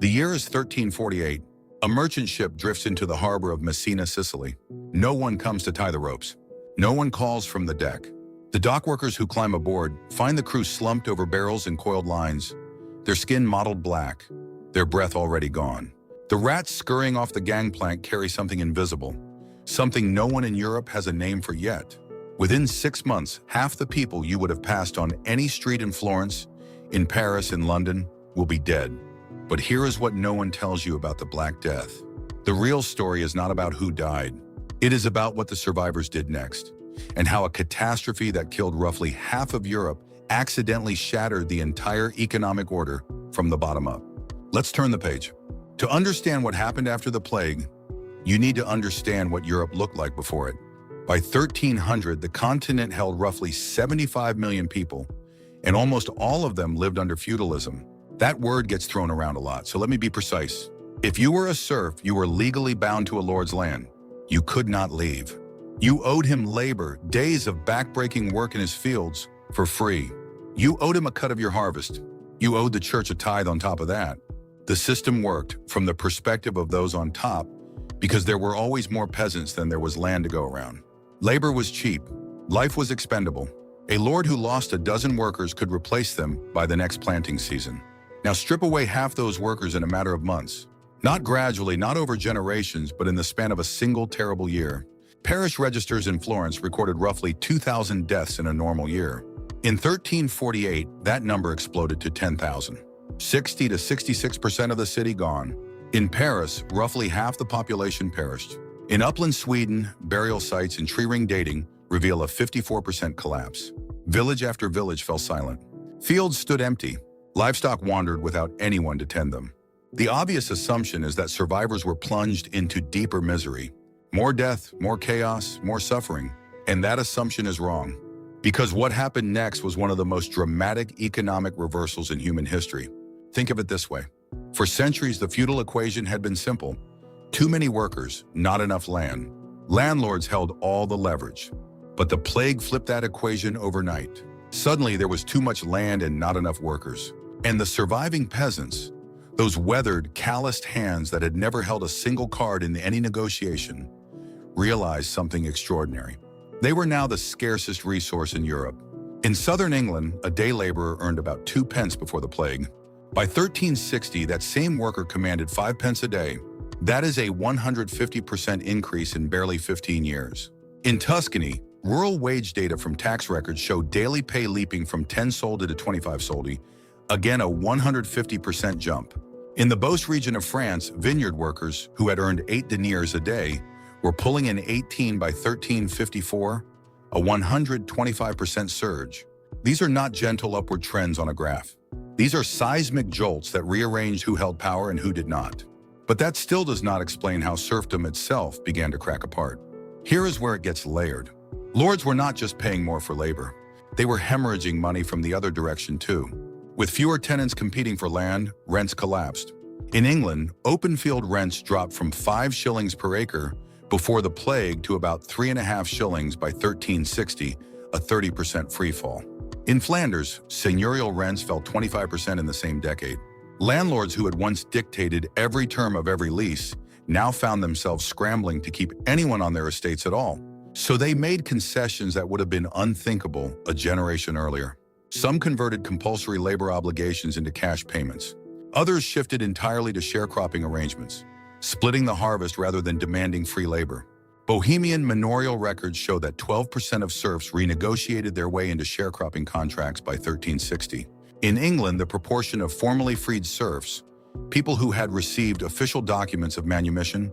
The year is 1348. A merchant ship drifts into the harbor of Messina, Sicily. No one comes to tie the ropes. No one calls from the deck. The dockworkers who climb aboard find the crew slumped over barrels and coiled lines, their skin mottled black, their breath already gone. The rats scurrying off the gangplank carry something invisible, something no one in Europe has a name for yet. Within 6 months, half the people you would have passed on any street in Florence, in Paris, in London, will be dead. But here is what no one tells you about the Black Death. The real story is not about who died. It is about what the survivors did next, and how a catastrophe that killed roughly half of Europe accidentally shattered the entire economic order from the bottom up. Let's turn the page. To understand what happened after the plague, you need to understand what Europe looked like before it. By 1300, the continent held roughly 75 million people, and almost all of them lived under feudalism. That word gets thrown around a lot, so let me be precise. If you were a serf, you were legally bound to a lord's land. You could not leave. You owed him labor, days of back-breaking work in his fields, for free. You owed him a cut of your harvest. You owed the church a tithe on top of that. The system worked from the perspective of those on top because there were always more peasants than there was land to go around. Labor was cheap. Life was expendable. A lord who lost a dozen workers could replace them by the next planting season. Now strip away half those workers in a matter of months. Not gradually, not over generations, but in the span of a single terrible year. Parish registers in Florence recorded roughly 2,000 deaths in a normal year. In 1348, that number exploded to 10,000. 60 to 66% of the city gone. In Paris, roughly half the population perished. In upland Sweden, burial sites and tree-ring dating reveal a 54% collapse. Village after village fell silent. Fields stood empty. Livestock wandered without anyone to tend them. The obvious assumption is that survivors were plunged into deeper misery. More death, more chaos, more suffering. And that assumption is wrong. Because what happened next was one of the most dramatic economic reversals in human history. Think of it this way. For centuries, the feudal equation had been simple. Too many workers, not enough land. Landlords held all the leverage. But the plague flipped that equation overnight. Suddenly, there was too much land and not enough workers. And the surviving peasants, those weathered, calloused hands that had never held a single card in any negotiation, realized something extraordinary. They were now the scarcest resource in Europe. In southern England, a day laborer earned about 2 pence before the plague. By 1360, that same worker commanded 5 pence a day. That is a 150% increase in barely 15 years. In Tuscany, rural wage data from tax records show daily pay leaping from 10 soldi to 25 soldi, again a 150% jump. In the Beauce region of France, vineyard workers, who had earned 8 deniers a day, were pulling in 18 by 1354, a 125% surge. These are not gentle upward trends on a graph. These are seismic jolts that rearranged who held power and who did not. But that still does not explain how serfdom itself began to crack apart. Here is where it gets layered. Lords were not just paying more for labor. They were hemorrhaging money from the other direction too. With fewer tenants competing for land, rents collapsed. In England, open field rents dropped from 5 shillings per acre before the plague to about 3.5 shillings by 1360, a 30% freefall. In Flanders, seigneurial rents fell 25% in the same decade. Landlords who had once dictated every term of every lease now found themselves scrambling to keep anyone on their estates at all. So they made concessions that would have been unthinkable a generation earlier. Some converted compulsory labor obligations into cash payments. Others shifted entirely to sharecropping arrangements, splitting the harvest rather than demanding free labor. Bohemian manorial records show that 12% of serfs renegotiated their way into sharecropping contracts by 1360. In England, the proportion of formerly freed serfs, people who had received official documents of manumission,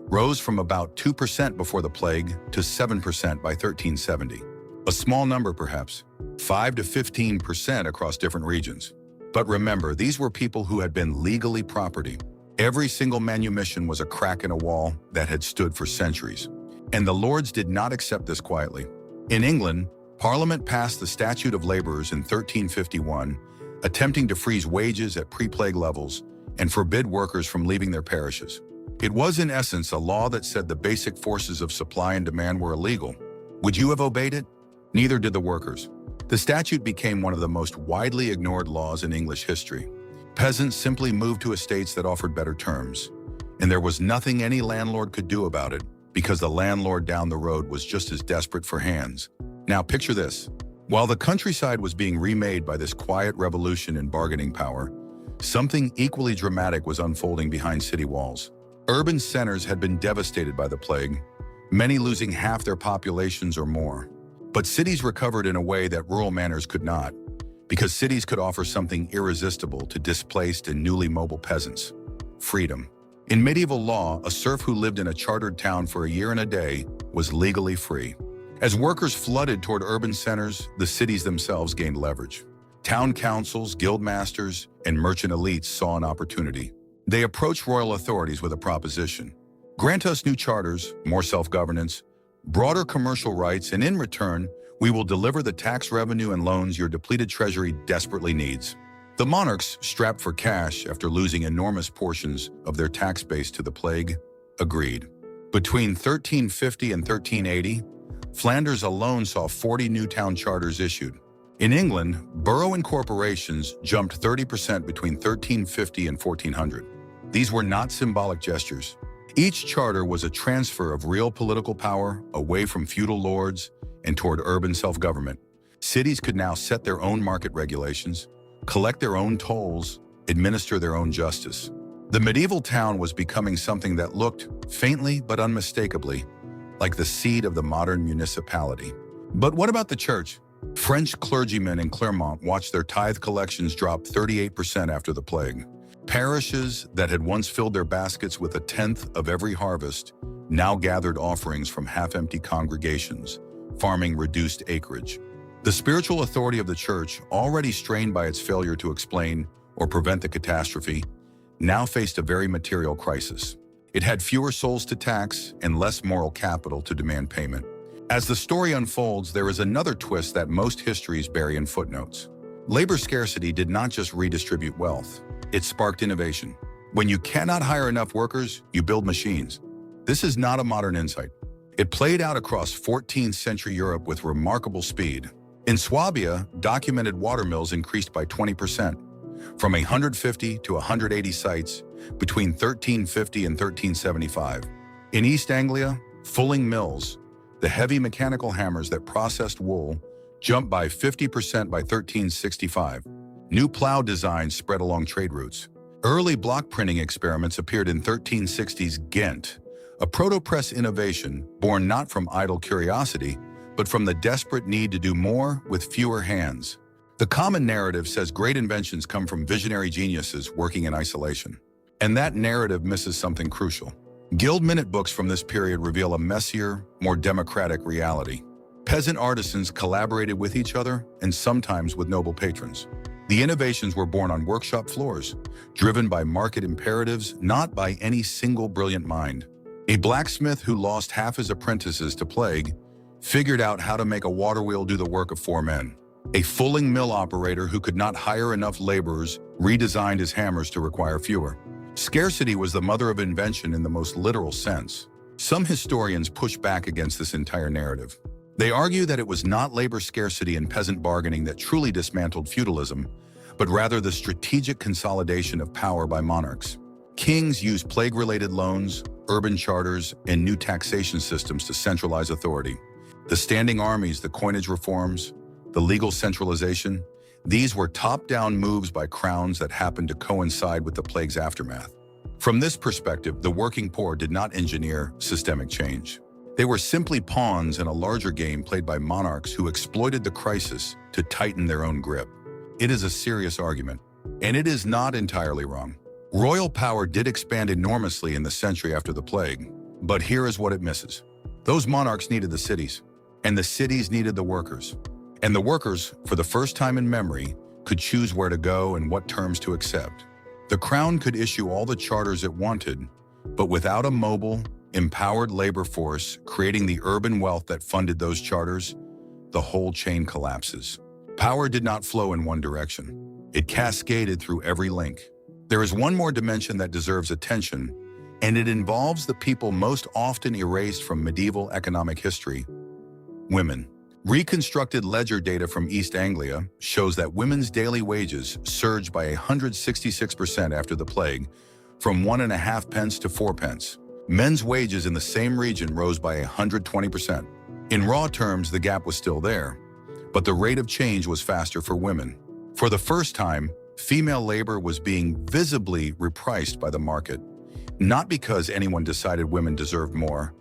rose from about 2% before the plague to 7% by 1370. A small number perhaps, 5 to 15% across different regions. But remember, these were people who had been legally property. Every single manumission was a crack in a wall that had stood for centuries. And the lords did not accept this quietly. In England, Parliament passed the Statute of Labourers in 1351, attempting to freeze wages at pre-plague levels and forbid workers from leaving their parishes. It was in essence a law that said the basic forces of supply and demand were illegal. Would you have obeyed it? Neither did the workers. The statute became one of the most widely ignored laws in English history. Peasants simply moved to estates that offered better terms, and there was nothing any landlord could do about it because the landlord down the road was just as desperate for hands. Now picture this. While the countryside was being remade by this quiet revolution in bargaining power, something equally dramatic was unfolding behind city walls. Urban centers had been devastated by the plague, many losing half their populations or more. But cities recovered in a way that rural manors could not, because cities could offer something irresistible to displaced and newly mobile peasants: freedom. In medieval law, a serf who lived in a chartered town for a year and a day was legally free. As workers flooded toward urban centers, the cities themselves gained leverage. Town councils, guild masters, and merchant elites saw an opportunity. They approached royal authorities with a proposition: grant us new charters, more self-governance, broader commercial rights, and in return, we will deliver the tax revenue and loans your depleted treasury desperately needs. The monarchs, strapped for cash after losing enormous portions of their tax base to the plague, agreed. Between 1350 and 1380, Flanders alone saw 40 new town charters issued. In England, borough and corporations jumped 30% between 1350 and 1400. These were not symbolic gestures. Each charter was a transfer of real political power away from feudal lords and toward urban self-government. Cities could now set their own market regulations, collect their own tolls, administer their own justice. The medieval town was becoming something that looked, faintly but unmistakably, like the seed of the modern municipality. But what about the church? French clergymen in Clermont watched their tithe collections drop 38% after the plague. Parishes that had once filled their baskets with a tenth of every harvest now gathered offerings from half-empty congregations, farming reduced acreage. The spiritual authority of the church, already strained by its failure to explain or prevent the catastrophe, now faced a very material crisis. It had fewer souls to tax and less moral capital to demand payment. As the story unfolds, there is another twist that most histories bury in footnotes. Labor scarcity did not just redistribute wealth, it sparked innovation. When you cannot hire enough workers, you build machines. This is not a modern insight. It played out across 14th century Europe with remarkable speed. In Swabia, documented water mills increased by 20%, from 150 to 180 sites between 1350 and 1375. In East Anglia, fulling mills, the heavy mechanical hammers that processed wool, jumped by 50% by 1365. New plow designs spread along trade routes. Early block printing experiments appeared in 1360's Ghent, a proto-press innovation born not from idle curiosity, but from the desperate need to do more with fewer hands. The common narrative says great inventions come from visionary geniuses working in isolation. And that narrative misses something crucial. Guild minute books from this period reveal a messier, more democratic reality. Peasant artisans collaborated with each other and sometimes with noble patrons. The innovations were born on workshop floors, driven by market imperatives, not by any single brilliant mind. A blacksmith who lost half his apprentices to plague figured out how to make a water wheel do the work of 4 men. A fulling mill operator who could not hire enough laborers redesigned his hammers to require fewer. Scarcity was the mother of invention in the most literal sense. Some historians push back against this entire narrative. They argue that it was not labor scarcity and peasant bargaining that truly dismantled feudalism, but rather the strategic consolidation of power by monarchs. Kings used plague-related loans, urban charters, and new taxation systems to centralize authority. The standing armies, the coinage reforms, the legal centralization, these were top-down moves by crowns that happened to coincide with the plague's aftermath. From this perspective, the working poor did not engineer systemic change. They were simply pawns in a larger game played by monarchs who exploited the crisis to tighten their own grip. It is a serious argument, and it is not entirely wrong. Royal power did expand enormously in the century after the plague, but here is what it misses. Those monarchs needed the cities, and the cities needed the workers. And the workers, for the first time in memory, could choose where to go and what terms to accept. The crown could issue all the charters it wanted, but without a mobile, empowered labor force creating the urban wealth that funded those charters, the whole chain collapses. Power did not flow in one direction. It cascaded through every link. There is one more dimension that deserves attention, and it involves the people most often erased from medieval economic history: women. Reconstructed ledger data from East Anglia shows that women's daily wages surged by 166% after the plague, from 1.5 pence to 4 pence. Men's wages in the same region rose by 120%. In raw terms, the gap was still there, but the rate of change was faster for women. For the first time, female labor was being visibly repriced by the market, not because anyone decided women deserved more,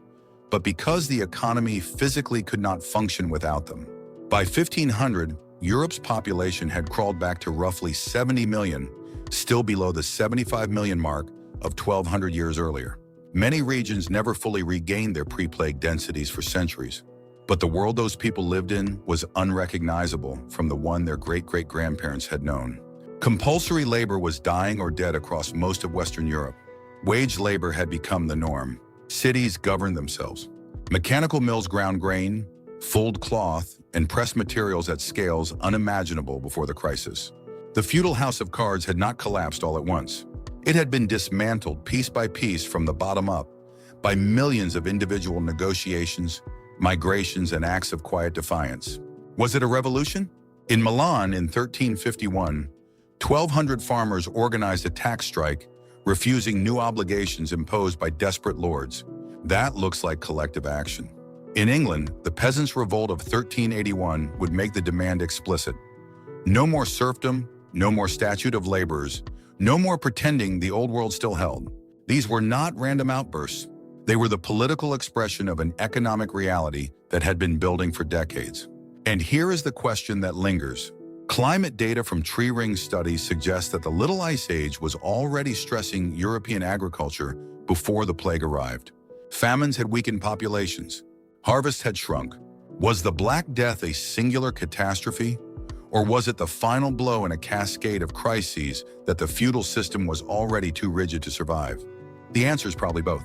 but because the economy physically could not function without them. By 1500, Europe's population had crawled back to roughly 70 million, still below the 75 million mark of 1200 years earlier. Many regions never fully regained their pre-plague densities for centuries, but the world those people lived in was unrecognizable from the one their great-great-grandparents had known. Compulsory labor was dying or dead across most of Western Europe. Wage labor had become the norm. Cities governed themselves. Mechanical mills ground grain, fulled cloth, and pressed materials at scales unimaginable before the crisis. The feudal house of cards had not collapsed all at once. It had been dismantled piece by piece from the bottom up by millions of individual negotiations, migrations, and acts of quiet defiance. Was it a revolution? In Milan in 1351, 1,200 farmers organized a tax strike, refusing new obligations imposed by desperate lords. That looks like collective action. In England, the Peasants' Revolt of 1381 would make the demand explicit. No more serfdom, no more statute of laborers, no more pretending the old world still held. These were not random outbursts. They were the political expression of an economic reality that had been building for decades. And here is the question that lingers. Climate data from tree ring studies suggests that the Little Ice Age was already stressing European agriculture before the plague arrived. Famines had weakened populations. Harvests had shrunk. Was the Black Death a singular catastrophe? Or was it the final blow in a cascade of crises that the feudal system was already too rigid to survive? The answer is probably both.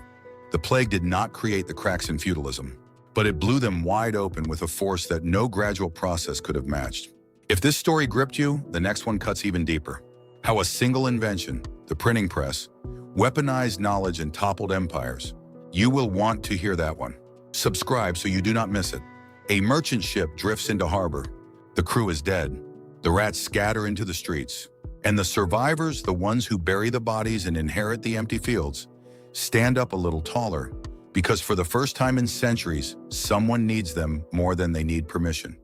The plague did not create the cracks in feudalism, but it blew them wide open with a force that no gradual process could have matched. If this story gripped you, the next one cuts even deeper. How a single invention, the printing press, weaponized knowledge and toppled empires. You will want to hear that one. Subscribe so you do not miss it. A merchant ship drifts into harbor. The crew is dead. The rats scatter into the streets. And the survivors, the ones who bury the bodies and inherit the empty fields, stand up a little taller, because for the first time in centuries, someone needs them more than they need permission.